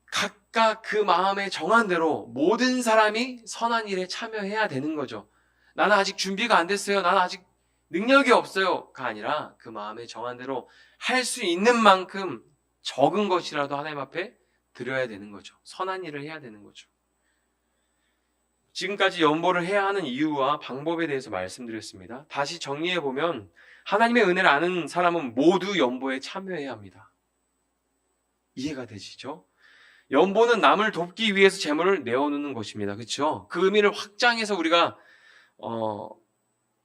각각 그 마음에 정한 대로 모든 사람이 선한 일에 참여해야 되는 거죠. 나는 아직 준비가 안 됐어요. 나는 아직 능력이 없어요가 아니라 그 마음에 정한 대로 할 수 있는 만큼 적은 것이라도 하나님 앞에 드려야 되는 거죠. 선한 일을 해야 되는 거죠. 지금까지 연보를 해야 하는 이유와 방법에 대해서 말씀드렸습니다. 다시 정리해보면 하나님의 은혜를 아는 사람은 모두 연보에 참여해야 합니다. 이해가 되시죠? 연보는 남을 돕기 위해서 재물을 내어놓는 것입니다. 그렇죠? 그 의미를 확장해서 우리가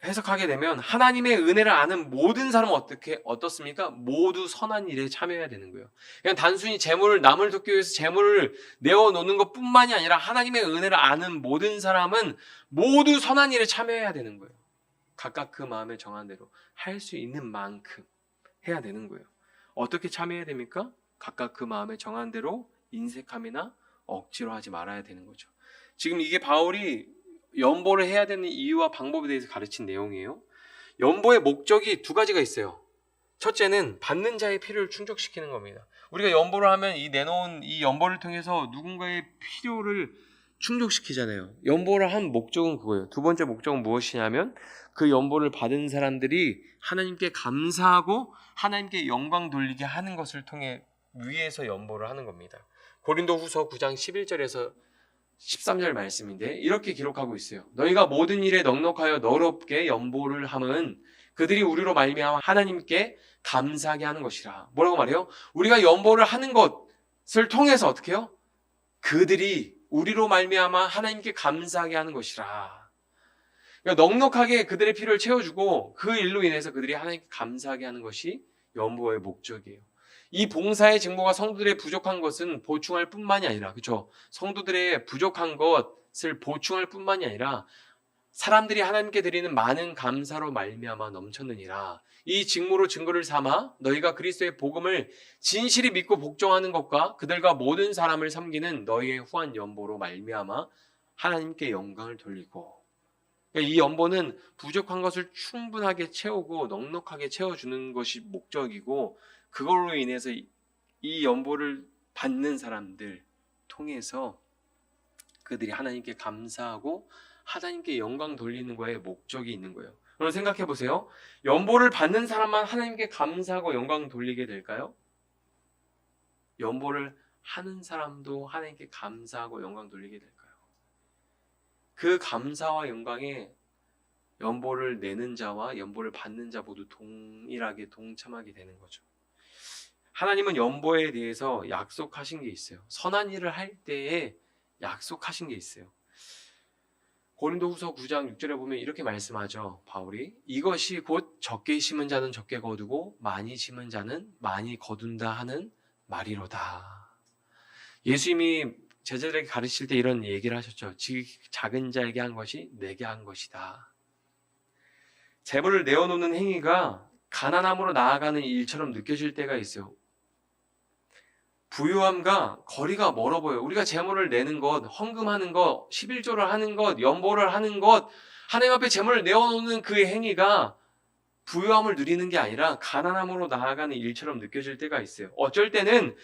해석하게 되면 하나님의 은혜를 아는 모든 사람은 어떻습니까? 모두 선한 일에 참여해야 되는 거예요. 그냥 단순히 재물을 남을 돕기 위해서 재물을 내어놓는 것뿐만이 아니라 하나님의 은혜를 아는 모든 사람은 모두 선한 일에 참여해야 되는 거예요. 각각 그 마음에 정한 대로 할 수 있는 만큼 해야 되는 거예요. 어떻게 참여해야 됩니까? 각각 그 마음에 정한 대로 인색함이나 억지로 하지 말아야 되는 거죠. 지금 이게 바울이 연보를 해야 되는 이유와 방법에 대해서 가르친 내용이에요. 연보의 목적이 두 가지가 있어요. 첫째는 받는 자의 필요를 충족시키는 겁니다. 우리가 연보를 하면 이 내놓은 이 연보를 통해서 누군가의 필요를 충족시키잖아요. 연보를 한 목적은 그거예요. 두 번째 목적은 무엇이냐면 그 연보를 받은 사람들이 하나님께 감사하고 하나님께 영광 돌리게 하는 것을 통해 위에서 연보를 하는 겁니다. 고린도후서 9장 11절에서 13절 말씀인데 이렇게 기록하고 있어요. 너희가 모든 일에 넉넉하여 너롭게 연보를 함은 그들이 우리로 말미암아 하나님께 감사하게 하는 것이라. 뭐라고 말해요? 우리가 연보를 하는 것을 통해서 어떻게 해요? 그들이 우리로 말미암아 하나님께 감사하게 하는 것이라. 그러니까 넉넉하게 그들의 필요를 채워주고 그 일로 인해서 그들이 하나님께 감사하게 하는 것이 연보의 목적이에요. 이 봉사의 직무가 성도들의 부족한 것은 보충할 뿐만이 아니라, 그렇죠? 성도들의 부족한 것을 보충할 뿐만이 아니라 사람들이 하나님께 드리는 많은 감사로 말미암아 넘쳤느니라. 이 직무로 증거를 삼아 너희가 그리스도의 복음을 진실히 믿고 복종하는 것과 그들과 모든 사람을 섬기는 너희의 후한 연보로 말미암아 하나님께 영광을 돌리고. 이 연보는 부족한 것을 충분하게 채우고 넉넉하게 채워주는 것이 목적이고 그걸로 인해서 이 연보를 받는 사람들 통해서 그들이 하나님께 감사하고 하나님께 영광 돌리는 거에 목적이 있는 거예요. 그럼 생각해 보세요. 연보를 받는 사람만 하나님께 감사하고 영광 돌리게 될까요? 연보를 하는 사람도 하나님께 감사하고 영광 돌리게 될까요? 그 감사와 영광에 연보를 내는 자와 연보를 받는 자 모두 동일하게 동참하게 되는 거죠. 하나님은 연보에 대해서 약속하신 게 있어요. 선한 일을 할 때에 약속하신 게 있어요. 고린도후서 9장 6절에 보면 이렇게 말씀하죠. 바울이 이것이 곧 적게 심은 자는 적게 거두고 많이 심은 자는 많이 거둔다 하는 말이로다. 예수님이 제자들에게 가르칠 때 이런 얘기를 하셨죠. 작은 자에게 한 것이 내게 한 것이다. 재물을 내어놓는 행위가 가난함으로 나아가는 일처럼 느껴질 때가 있어요. 부유함과 거리가 멀어 보여요. 우리가 재물을 내는 것, 헌금하는 것, 11조를 하는 것, 연보를 하는 것, 하나님 앞에 재물을 내어놓는 그 행위가 부유함을 누리는 게 아니라 가난함으로 나아가는 일처럼 느껴질 때가 있어요. 어쩔 때는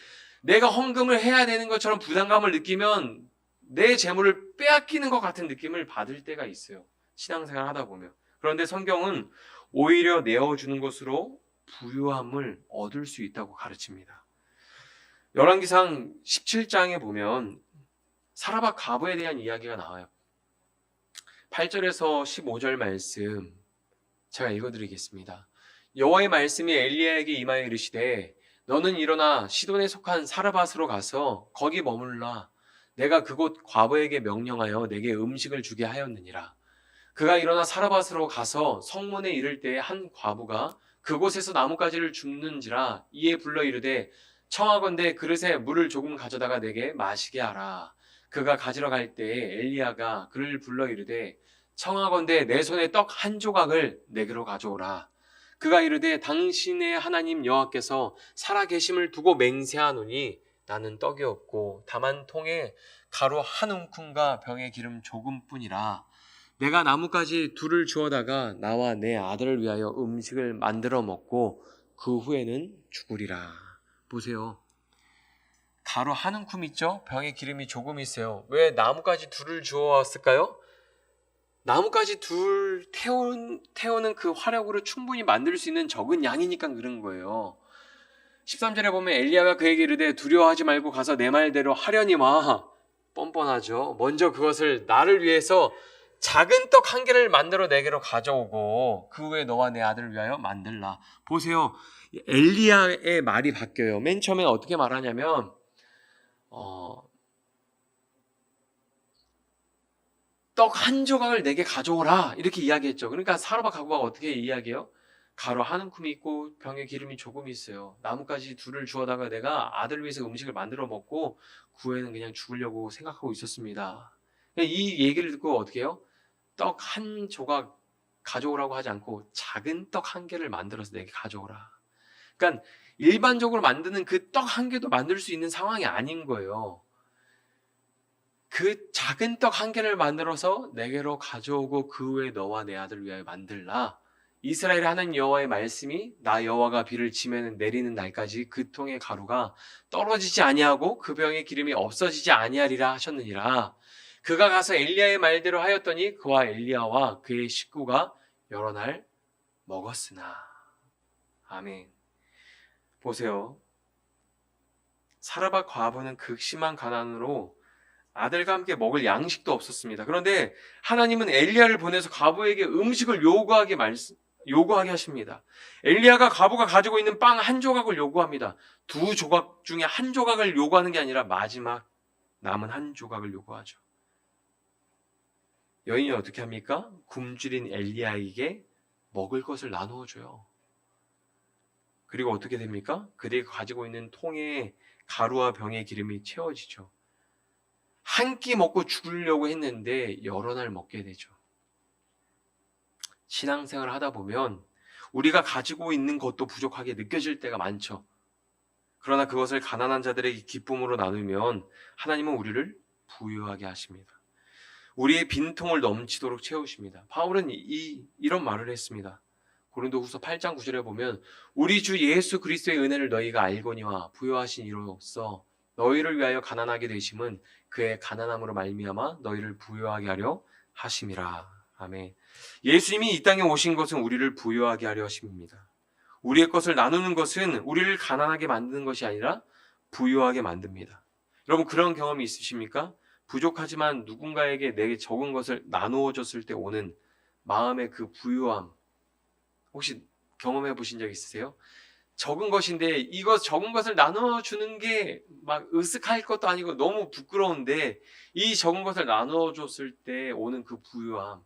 내가 헌금을 해야 되는 것처럼 부담감을 느끼면 내 재물을 빼앗기는 것 같은 느낌을 받을 때가 있어요. 신앙생활 하다 보면. 그런데 성경은 오히려 내어주는 것으로 부유함을 얻을 수 있다고 가르칩니다. 열왕기상 17장에 보면 사라밧 과부에 대한 이야기가 나와요. 8절에서 15절 말씀 제가 읽어드리겠습니다. 여호와의 말씀이 엘리야에게 임하여 이르시되 너는 일어나 시돈에 속한 사라밧으로 가서 거기 머물라. 내가 그곳 과부에게 명령하여 내게 음식을 주게 하였느니라. 그가 일어나 사라밧으로 가서 성문에 이를 때에 한 과부가 그곳에서 나뭇가지를 줍는지라. 이에 불러 이르되 청하건대 그릇에 물을 조금 가져다가 내게 마시게 하라. 그가 가지러 갈 때에 엘리야가 그를 불러 이르되 청하건대 내 손에 떡 한 조각을 내게로 가져오라. 그가 이르되 당신의 하나님 여호와께서 살아계심을 두고 맹세하노니 나는 떡이 없고 다만 통에 가루 한 움큼과 병에 기름 조금뿐이라. 내가 나뭇가지 둘을 주워다가 나와 내 아들을 위하여 음식을 만들어 먹고 그 후에는 죽으리라. 보세요. 가루 한 움큼 있죠? 병에 기름이 조금 있어요. 왜 나뭇가지 둘을 주워왔을까요? 나뭇가지 둘 태우는 그 화력으로 충분히 만들 수 있는 적은 양이니까 그런 거예요. 13절에 보면 엘리야가 그에게 이르되 두려워하지 말고 가서 내 말대로 하려니와. 뻔뻔하죠. 먼저 그것을 나를 위해서 작은 떡 한 개를 만들어 내게로 가져오고 그 후에 너와 내 아들을 위하여 만들라. 보세요. 엘리야의 말이 바뀌어요. 맨 처음에 어떻게 말하냐면 떡 한 조각을 내게 가져오라 이렇게 이야기했죠. 그러니까 사라바 가구가 어떻게 이야기해요? 가루 한 움큼이 있고 병에 기름이 조금 있어요. 나뭇가지 둘을 주워다가 내가 아들을 위해서 음식을 만들어 먹고 그 후에는 그냥 죽으려고 생각하고 있었습니다. 이 얘기를 듣고 어떻게 해요? 떡 한 조각 가져오라고 하지 않고 작은 떡 한 개를 만들어서 내게 가져오라. 그러니까 일반적으로 만드는 그 떡 한 개도 만들 수 있는 상황이 아닌 거예요. 그 작은 떡 한 개를 만들어서 내게로 가져오고 그 후에 너와 내 아들을 위하여 만들라. 이스라엘 하나님 여호와의 말씀이 나 여호와가 비를 지면 내리는 날까지 그 통의 가루가 떨어지지 아니하고 그 병의 기름이 없어지지 아니하리라 하셨느니라. 그가 가서 엘리야의 말대로 하였더니 그와 엘리야와 그의 식구가 여러 날 먹었으나. 아멘. 보세요. 사라밧 과부는 극심한 가난으로 아들과 함께 먹을 양식도 없었습니다. 그런데 하나님은 엘리야를 보내서 과부에게 음식을 요구하게 하십니다. 엘리야가 과부가 가지고 있는 빵 한 조각을 요구합니다. 두 조각 중에 한 조각을 요구하는 게 아니라 마지막 남은 한 조각을 요구하죠. 여인이 어떻게 합니까? 굶주린 엘리야에게 먹을 것을 나누어 줘요. 그리고 어떻게 됩니까? 그들이 가지고 있는 통에 가루와 병의 기름이 채워지죠. 한 끼 먹고 죽으려고 했는데 여러 날 먹게 되죠. 신앙생활을 하다 보면 우리가 가지고 있는 것도 부족하게 느껴질 때가 많죠. 그러나 그것을 가난한 자들에게 기쁨으로 나누면 하나님은 우리를 부유하게 하십니다. 우리의 빈통을 넘치도록 채우십니다. 바울은 이런 말을 했습니다. 고린도후서 8장 9절에 보면 우리 주 예수 그리스도의 은혜를 너희가 알거니와 부요하신 이로써 너희를 위하여 가난하게 되심은 그의 가난함으로 말미암아 너희를 부요하게 하려 하심이라. 아멘. 예수님이 이 땅에 오신 것은 우리를 부요하게 하려 하심입니다. 우리의 것을 나누는 것은 우리를 가난하게 만드는 것이 아니라 부요하게 만듭니다. 여러분 그런 경험이 있으십니까? 부족하지만 누군가에게 내게 적은 것을 나누어 줬을 때 오는 마음의 그 부유함 혹시 경험해 보신 적 있으세요? 적은 것인데 이거 적은 것을 나누어 주는 게 막 으쓱할 것도 아니고 너무 부끄러운데 이 적은 것을 나누어 줬을 때 오는 그 부유함.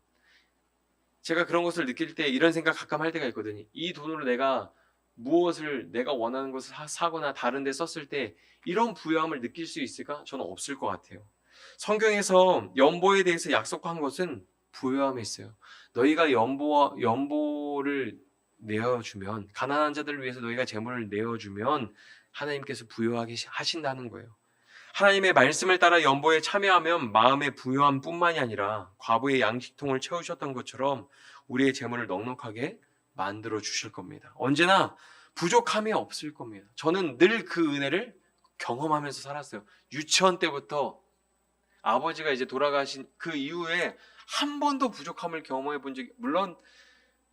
제가 그런 것을 느낄 때 이런 생각 가끔 할 때가 있거든요. 이 돈으로 내가 무엇을 내가 원하는 것을 사거나 다른 데 썼을 때 이런 부유함을 느낄 수 있을까? 저는 없을 것 같아요. 성경에서 연보에 대해서 약속한 것은 부유함에 있어요. 너희가 연보를 내어주면 가난한 자들을 위해서 너희가 재물을 내어주면 하나님께서 부유하게 하신다는 거예요. 하나님의 말씀을 따라 연보에 참여하면 마음의 부유함뿐만이 아니라 과부의 양식통을 채우셨던 것처럼 우리의 재물을 넉넉하게 만들어 주실 겁니다. 언제나 부족함이 없을 겁니다. 저는 늘 그 은혜를 경험하면서 살았어요. 유치원 때부터 아버지가 이제 돌아가신 그 이후에 한 번도 부족함을 경험해 본 적이, 물론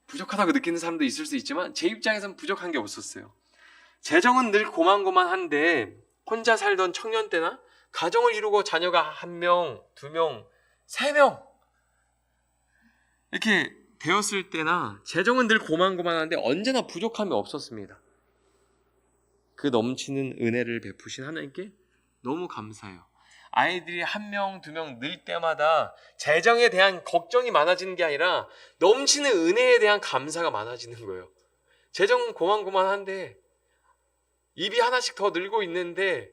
부족하다고 느끼는 사람도 있을 수 있지만 제 입장에서는 부족한 게 없었어요. 재정은 늘 고만고만한데 혼자 살던 청년 때나 가정을 이루고 자녀가 1명, 2명, 3명 이렇게 되었을 때나 재정은 늘 고만고만한데 언제나 부족함이 없었습니다. 그 넘치는 은혜를 베푸신 하나님께 너무 감사해요. 아이들이 1명, 2명 늘 때마다 재정에 대한 걱정이 많아지는 게 아니라 넘치는 은혜에 대한 감사가 많아지는 거예요. 재정은 고만고만한데 입이 하나씩 더 늘고 있는데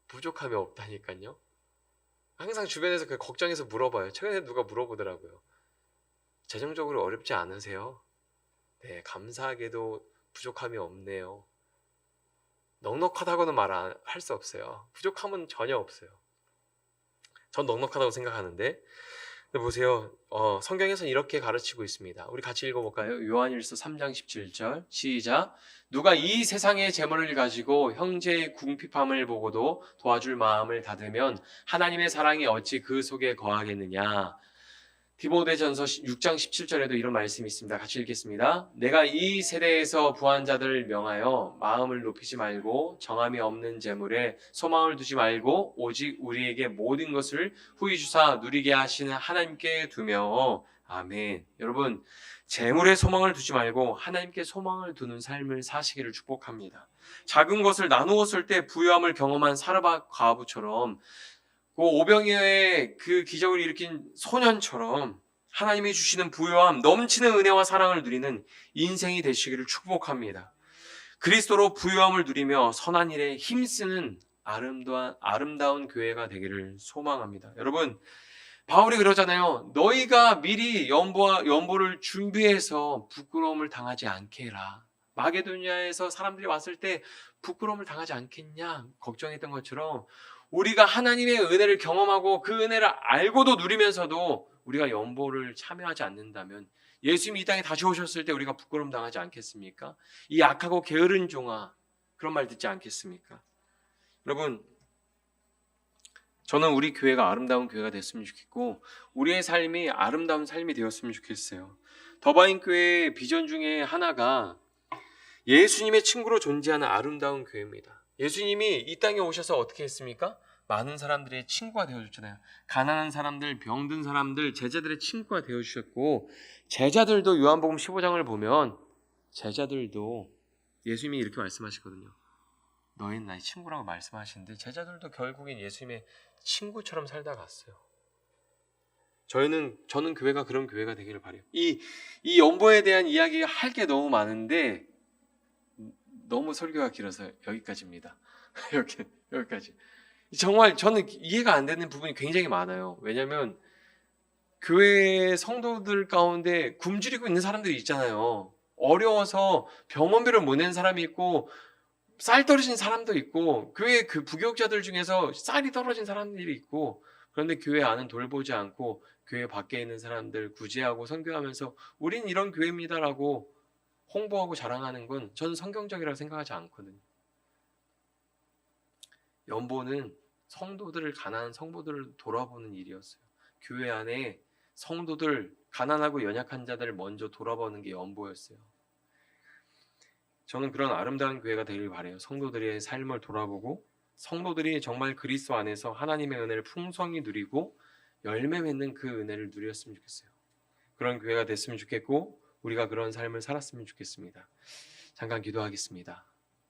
부족함이 없다니까요. 항상 주변에서 그 걱정해서 물어봐요. 최근에 누가 물어보더라고요. 재정적으로 어렵지 않으세요? 네, 감사하게도 부족함이 없네요. 넉넉하다고는 할 수 없어요. 부족함은 전혀 없어요. 전 넉넉하다고 생각하는데, 근데 보세요. 성경에서는 이렇게 가르치고 있습니다. 우리 같이 읽어볼까요? 요한일서 3장 17절 시작. 누가 이 세상의 재물을 가지고 형제의 궁핍함을 보고도 도와줄 마음을 닫으면 하나님의 사랑이 어찌 그 속에 거하겠느냐. 디모데전서 6장 17절에도 이런 말씀이 있습니다. 같이 읽겠습니다. 내가 이 세대에서 부한 자들을 명하여 마음을 높이지 말고 정함이 없는 재물에 소망을 두지 말고 오직 우리에게 모든 것을 후히 주사 누리게 하시는 하나님께 두며 아멘. 여러분, 재물에 소망을 두지 말고 하나님께 소망을 두는 삶을 사시기를 축복합니다. 작은 것을 나누었을 때 부유함을 경험한 사르밧 과부처럼 그 오병이어의 그 기적을 일으킨 소년처럼 하나님이 주시는 부요함, 넘치는 은혜와 사랑을 누리는 인생이 되시기를 축복합니다. 그리스도로 부요함을 누리며 선한 일에 힘쓰는 아름다운 교회가 되기를 소망합니다. 여러분, 바울이 그러잖아요. 너희가 미리 연보를 준비해서 부끄러움을 당하지 않게 해라. 마게도니아에서 사람들이 왔을 때 부끄러움을 당하지 않겠냐 걱정했던 것처럼 우리가 하나님의 은혜를 경험하고 그 은혜를 알고도 누리면서도 우리가 연보를 참여하지 않는다면 예수님이 이 땅에 다시 오셨을 때 우리가 부끄러움 당하지 않겠습니까? 이 악하고 게으른 종아 그런 말 듣지 않겠습니까? 여러분, 저는 우리 교회가 아름다운 교회가 됐으면 좋겠고 우리의 삶이 아름다운 삶이 되었으면 좋겠어요. 더바인 교회의 비전 중에 하나가 예수님의 친구로 존재하는 아름다운 교회입니다. 예수님이 이 땅에 오셔서 어떻게 했습니까? 많은 사람들의 친구가 되어주셨잖아요. 가난한 사람들, 병든 사람들, 제자들의 친구가 되어주셨고 제자들도 요한복음 15장을 보면 제자들도 예수님이 이렇게 말씀하시거든요. 너희는 나의 친구라고 말씀하시는데 제자들도 결국엔 예수님의 친구처럼 살다 갔어요. 저는 교회가 그런 교회가 되기를 바라요. 이 연보에 대한 이야기가 할 게 너무 많은데 너무 설교가 길어서 여기까지입니다. 여기까지. 정말 저는 이해가 안 되는 부분이 굉장히 많아요. 왜냐하면 교회 성도들 가운데 굶주리고 있는 사람들이 있잖아요. 어려워서 병원비를 못 낸 사람이 있고 쌀 떨어진 사람도 있고 교회 그 부교육자들 중에서 쌀이 떨어진 사람들이 있고 그런데 교회 안은 돌보지 않고 교회 밖에 있는 사람들 구제하고 선교하면서 우린 이런 교회입니다라고 홍보하고 자랑하는 건 저는 성경적이라고 생각하지 않거든요. 연보는 성도들을 가난한 성도들을 돌아보는 일이었어요. 교회 안에 성도들 가난하고 연약한 자들을 먼저 돌아보는 게 연보였어요. 저는 그런 아름다운 교회가 되길 바라요. 성도들의 삶을 돌아보고 성도들이 정말 그리스도 안에서 하나님의 은혜를 풍성히 누리고 열매 맺는 그 은혜를 누렸으면 좋겠어요. 그런 교회가 됐으면 좋겠고 우리가 그런 삶을 살았으면 좋겠습니다. 잠깐 기도하겠습니다.